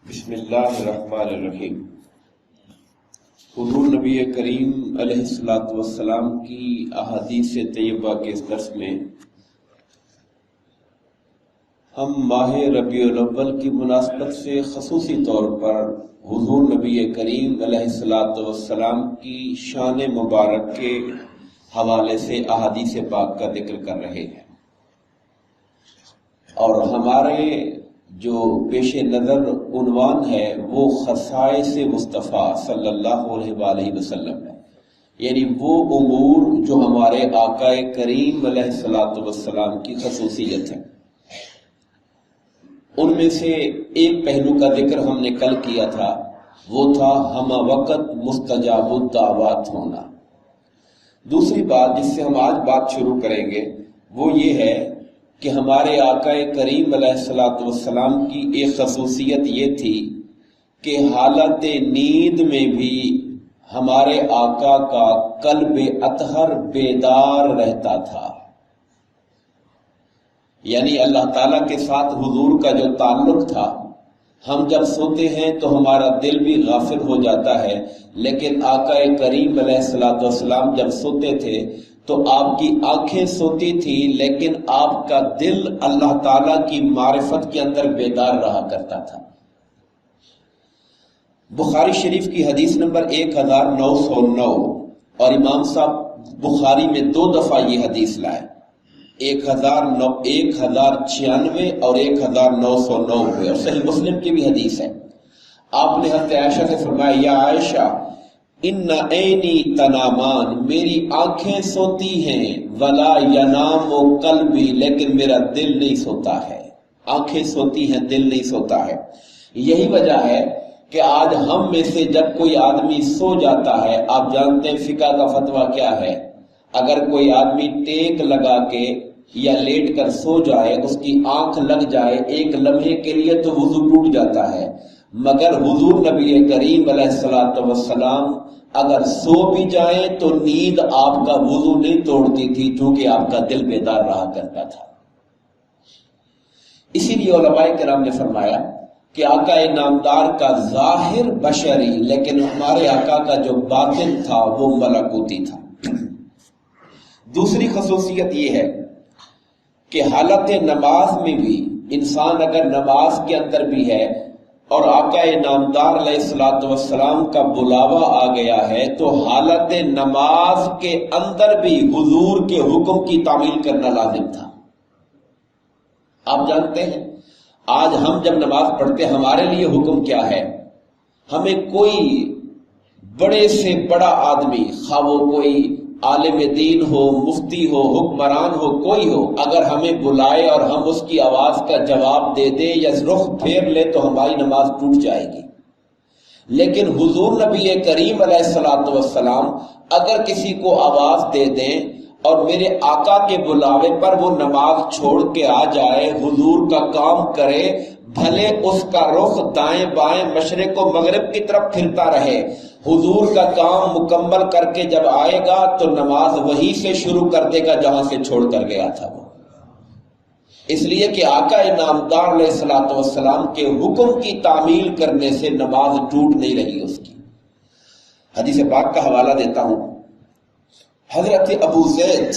بسم اللہ الرحمن الرحیم۔ حضور نبی کریم علیہ الصلوۃ والسلام کی احادیث طیبہ کے اس درس میں ہم ماہ ربیع الاول کی مناسبت سے خصوصی طور پر حضور نبی کریم علیہ الصلوۃ والسلام کی شان مبارک کے حوالے سے احادیث پاک کا ذکر کر رہے ہیں، اور ہمارے جو پیش نظر عنوان ہے وہ خصائص مصطفیٰ صلی اللہ علیہ وآلہ وسلم ہے، یعنی وہ امور جو ہمارے آقا کریم علیہ الصلوۃ والسلام کی خصوصیت ہے۔ ان میں سے ایک پہلو کا ذکر ہم نے کل کیا تھا، وہ تھا ہم وقت مستجاب الدعوات ہونا۔ دوسری بات جس سے ہم آج بات شروع کریں گے وہ یہ ہے کہ ہمارے آقا کریم علیہ الصلوۃ والسلام کی ایک خصوصیت یہ تھی کہ حالت نیند میں بھی ہمارے آقا کا قلب اطہر بیدار رہتا تھا، یعنی اللہ تعالیٰ کے ساتھ حضور کا جو تعلق تھا، ہم جب سوتے ہیں تو ہمارا دل بھی غافل ہو جاتا ہے، لیکن آقا کریم علیہ الصلوۃ والسلام جب سوتے تھے تو آپ کی آنکھیں سوتی تھی لیکن آپ کا دل اللہ تعالیٰ کی معرفت کے اندر بیدار رہا کرتا تھا۔ بخاری شریف کی حدیث نمبر 1909، اور امام صاحب بخاری میں 2 دفعہ یہ حدیث لائے، 1096 اور 1909 اور صحیح مسلم کی بھی حدیث ہے۔ آپ نے حضرت عائشہ سے فرمایا، یا عائشہ ان عینی تنامان، میری آنکھیں سوتی ہیں، ولا ینام قلبی، لیکن میرا دل نہیں سوتا ہے۔ آنکھیں سوتی ہیں، دل نہیں سوتا ہے۔ یہی وجہ ہے کہ آج ہم میں سے جب کوئی آدمی سو جاتا ہے، آپ جانتے ہیں فقہ کا فتویٰ کیا ہے، اگر کوئی آدمی ٹیک لگا کے یا لیٹ کر سو جائے، اس کی آنکھ لگ جائے ایک لمحے کے لیے تو وضو ٹوٹ جاتا ہے، مگر حضور نبی کریم علیہ الصلوۃ والسلام اگر سو بھی جائیں تو نیند آپ کا وضو نہیں توڑتی تھی، چونکہ آپ کا دل بیدار رہا کرتا تھا۔ اسی لیے علماء کرام نے فرمایا کہ آقا نامدار کا ظاہر بشری، لیکن ہمارے آقا کا جو باطن تھا وہ ملکوتی تھا۔ دوسری خصوصیت یہ ہے کہ حالت نماز میں بھی انسان اگر نماز کے اندر بھی ہے اور آقا نامدار علیہ الصلوۃ والسلام کا بلاوا آ گیا ہے، تو حالت نماز کے اندر بھی حضور کے حکم کی تعمیل کرنا لازم تھا۔ آپ جانتے ہیں آج ہم جب نماز پڑھتے ہمارے لیے حکم کیا ہے؟ ہمیں کوئی بڑے سے بڑا آدمی، خواہ وہ کوئی عالم دین ہو، مفتی ہو، حکمران ہو، کوئی ہو، اگر ہمیں بلائے اور ہم اس کی آواز کا جواب دے دیں یا رخ پھیر لے تو ہماری نماز ٹوٹ جائے گی۔ لیکن حضور نبی کریم علیہ الصلوۃ والسلام اگر کسی کو آواز دے دیں اور میرے آقا کے بلاوے پر وہ نماز چھوڑ کے آ جائے، حضور کا کام کرے، بھلے اس کا رخ دائیں بائیں مشرق و مغرب کی طرف پھرتا رہے، حضور کا کام مکمل کر کے جب آئے گا تو نماز وہیں سے شروع کر دے گا جہاں سے چھوڑ کر گیا تھا وہ، اس لیے کہ آقا نامدار علیہ الصلوۃ والسلام کے حکم کی تعمیل کرنے سے نماز ٹوٹ نہیں رہی اس کی۔ حدیث پاک کا حوالہ دیتا ہوں، حضرت ابو زید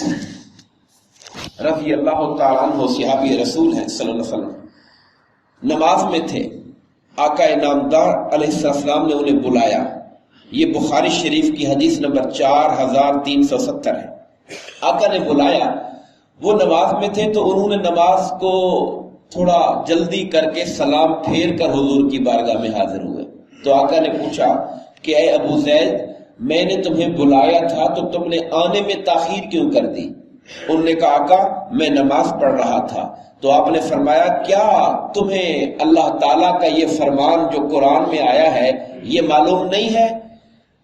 رضی اللہ تعالیٰ عنہ صحابی رسول ہیں صلی اللہ علیہ وسلم، نماز میں تھے، آقا نامدار علیہ السلام نے انہیں بلایا۔ یہ بخاری شریف کی حدیث نمبر 4370 ہے۔ آقا نے بلایا، وہ نماز میں تھے تو انہوں نے نماز کو تھوڑا جلدی کر کے سلام پھیر کر حضور کی بارگاہ میں حاضر ہوئے۔ تو آقا نے پوچھا کہ اے ابو زید، میں نے تمہیں بلایا تھا تو تم نے آنے میں تاخیر کیوں کر دی؟ انہوں نے کہا آقا میں نماز پڑھ رہا تھا۔ تو آپ نے فرمایا کیا تمہیں اللہ تعالیٰ کا یہ فرمان جو قرآن میں آیا ہے یہ معلوم نہیں ہے؟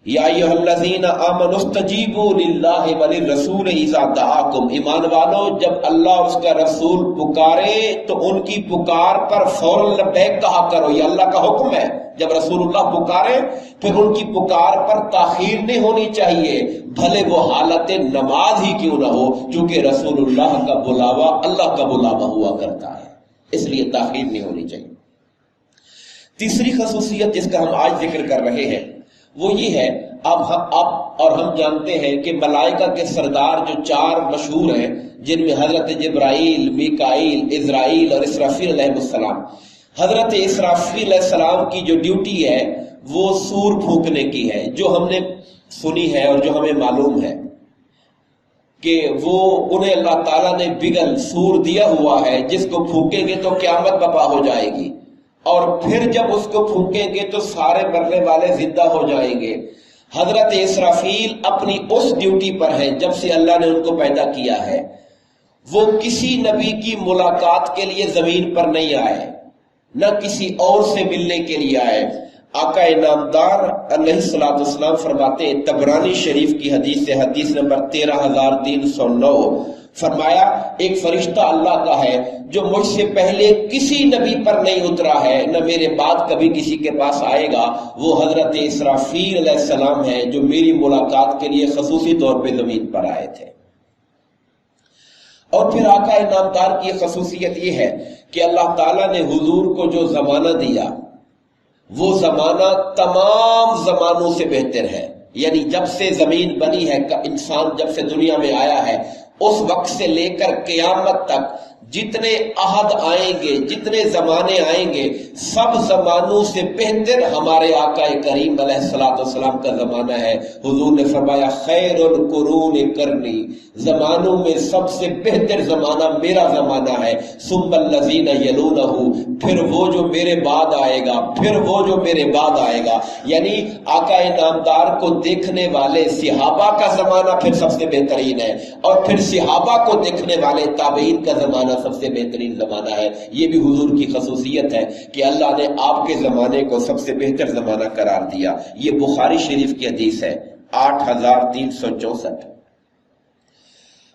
یا ایھا الذین آمنوا استجیبوا للہ وللرسول اذا دعاکم، ایمان والو جب اللہ اور اس کا رسول پکارے تو ان کی پکار پر فوراً لبیک کہا کرو، یہ اللہ کا حکم ہے۔ جب رسول اللہ پکارے پھر ان کی پکار پر تاخیر نہیں ہونی چاہیے، بھلے وہ حالت نماز ہی کیوں نہ ہو، کیونکہ رسول اللہ کا بلاوا اللہ کا بلاوا ہوا کرتا ہے، اس لیے تاخیر نہیں ہونی چاہیے۔ تیسری خصوصیت جس کا ہم آج ذکر کر رہے ہیں وہ یہ ہے، اب ہم جانتے ہیں کہ ملائکہ کے سردار جو 4 مشہور ہیں، جن میں حضرت جبرائیل، میکائیل، اسرافیل اور اسرافیل علیہ السلام۔ حضرت اسرافیل علیہ السلام کی جو ڈیوٹی ہے وہ سور پھونکنے کی ہے، جو ہم نے سنی ہے اور جو ہمیں معلوم ہے کہ وہ انہیں اللہ تعالیٰ نے بگل سور دیا ہوا ہے، جس کو پھونکیں گے تو قیامت برپا ہو جائے گی، اور پھر جب اس کو پھونکیں گے تو سارے مرنے والے زندہ ہو جائیں گے۔ حضرت اسرافیل اپنی اس ڈیوٹی پر ہیں جب سے اللہ نے ان کو پیدا کیا ہے۔ وہ کسی نبی کی ملاقات کے لیے زمین پر نہیں آئے، نہ کسی اور سے ملنے کے لیے آئے۔ آقا نامدار علیہ الصلوۃ والسلام فرماتے ہیں، طبرانی شریف کی حدیث سے، حدیث نمبر 13309، فرمایا ایک فرشتہ اللہ کا ہے جو مجھ سے پہلے کسی نبی پر نہیں اترا ہے، نہ میرے بعد کبھی کسی کے پاس آئے گا، وہ حضرت اسرافیل علیہ السلام ہے جو میری ملاقات کے لیے خصوصی طور پہ زمین پر آئے تھے۔ اور پھر آقا نامدار کی خصوصیت یہ ہے کہ اللہ تعالیٰ نے حضور کو جو زمانہ دیا وہ زمانہ تمام زمانوں سے بہتر ہے، یعنی جب سے زمین بنی ہے، انسان جب سے دنیا میں آیا ہے اس وقت سے لے کر قیامت تک جتنے عہد آئیں گے، جتنے زمانے آئیں گے، سب زمانوں سے بہتر ہمارے آقا کریم علیہ الصلوۃ والسلام کا زمانہ ہے۔ حضور نے فرمایا خیر القرون قرنی، زمانوں میں سب سے بہتر زمانہ میرا زمانہ ہے، ثم الذین یلونہ، پھر وہ جو میرے بعد آئے گا، پھر وہ جو میرے بعد آئے گا، یعنی آقا نامدار کو دیکھنے والے صحابہ کا زمانہ پھر سب سے بہترین ہے، اور پھر صحابہ کو دیکھنے والے تابعین کا زمانہ سب سے بہترین زمانہ ہے۔ یہ بھی حضور کی خصوصیت ہے کہ اللہ نے آپ کے زمانے کو سب سے بہتر زمانہ قرار دیا۔ یہ بخاری شریف کی حدیث ہے 8364۔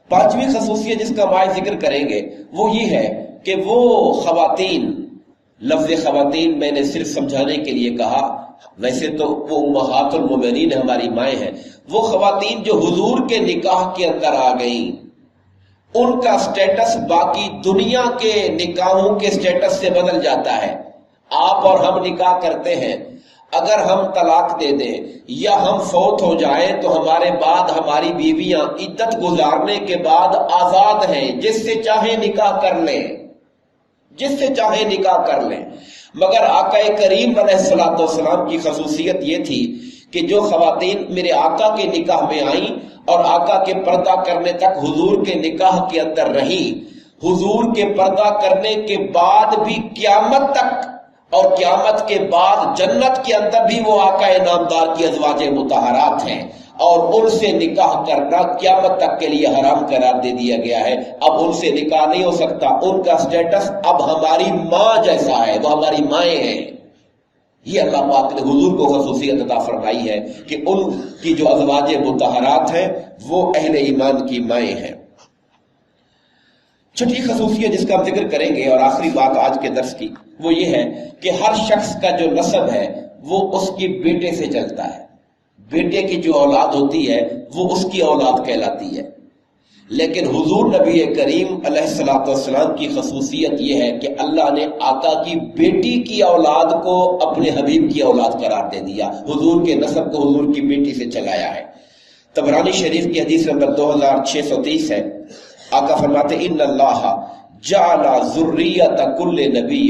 پانچویں خصوصیت جس کا ہم آج ذکر کریں گے وہ یہ ہے کہ وہ خواتین، لفظ خواتین میں نے صرف سمجھانے کے لیے کہا، ویسے تو وہ امہات المومنین ہماری مائیں ہیں، وہ خواتین جو حضور کے نکاح کے اندر آ گئیں، ان کا سٹیٹس باقی دنیا کے نکاحوں کے سٹیٹس سے بدل جاتا ہے۔ آپ اور ہم نکاح کرتے ہیں، اگر ہم طلاق دے دیں یا ہم فوت ہو جائیں تو ہمارے بعد ہماری بیویاں عدت گزارنے کے بعد آزاد ہیں، جس سے چاہے نکاح کر لیں، جس سے چاہے نکاح کر لیں۔ مگر آقا کریم علیہ الصلوۃ والسلام کی خصوصیت یہ تھی کہ جو خواتین میرے آقا کے نکاح میں آئیں اور آقا کے پردہ کرنے تک حضور کے نکاح کے اندر رہیں، حضور کے پردہ کرنے کے بعد بھی قیامت تک اور قیامت کے بعد جنت کے اندر بھی وہ آقا نامدار کی ازواج مطہرات ہیں، اور ان سے نکاح کرنا قیامت تک کے لیے حرام قرار دے دیا گیا ہے۔ اب ان سے نکاح نہیں ہو سکتا، ان کا سٹیٹس اب ہماری ماں جیسا ہے، وہ ہماری مائیں ہیں۔ یہ اللہ پاک نے حضور کو خصوصیت عطا فرمائی ہے کہ ان کی جو ازواج مطہرات ہیں وہ اہل ایمان کی مائیں ہیں۔ چھٹی خصوصیت جس کا ہم ذکر کریں گے اور آخری بات آج کے درس کی وہ یہ ہے کہ ہر شخص کا جو نسب ہے وہ اس کے بیٹے سے چلتا ہے، بیٹے کی جو اولاد ہوتی ہے وہ اس کی اولاد کہلاتی ہے، لیکن حضور نبی کریم علیہ الصلوۃ والسلام کی خصوصیت یہ ہے کہ اللہ نے آقا کی بیٹی کی اولاد کو اپنے حبیب کی اولاد قرار دے دیا، حضور کے نسب کو حضور کی بیٹی سے چلایا ہے۔ طبرانی شریف کی حدیث نمبر 2630 ہے، آقا فرماتے ان اللہ جعل ذریۃ کل نبی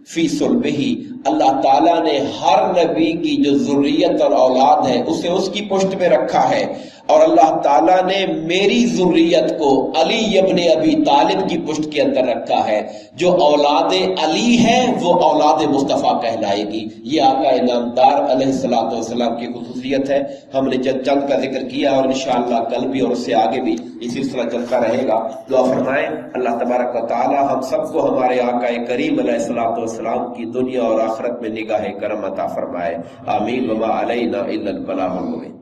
فی صلبہ، اللہ تعالیٰ نے ہر نبی کی جو ذریت اور اولاد ہے اسے اس کی پشت میں رکھا ہے، اور اللہ تعالیٰ نے میری ذریت کو علی ابن ابی طالب کی پشت کے اندر رکھا ہے، جو اولاد علی ہے وہ اولاد مصطفیٰ کہلائے گی۔ یہ آقا نامدار علیہ الصلوۃ والسلام کی خصوصیت ہے۔ ہم نے چند کا ذکر کیا اور انشاءاللہ کل بھی اور اس سے آگے بھی یہ سلسلہ چلتا رہے گا۔ دعا فرمائیں اللہ تبارک و تعالی ہم سب کو ہمارے آقا کریم علیہ الصلوۃ والسلام کی دنیا اور آخرت میں نگاہ کرم عطا فرمائے، آمین۔ وما علینا الا البلاغ المبین۔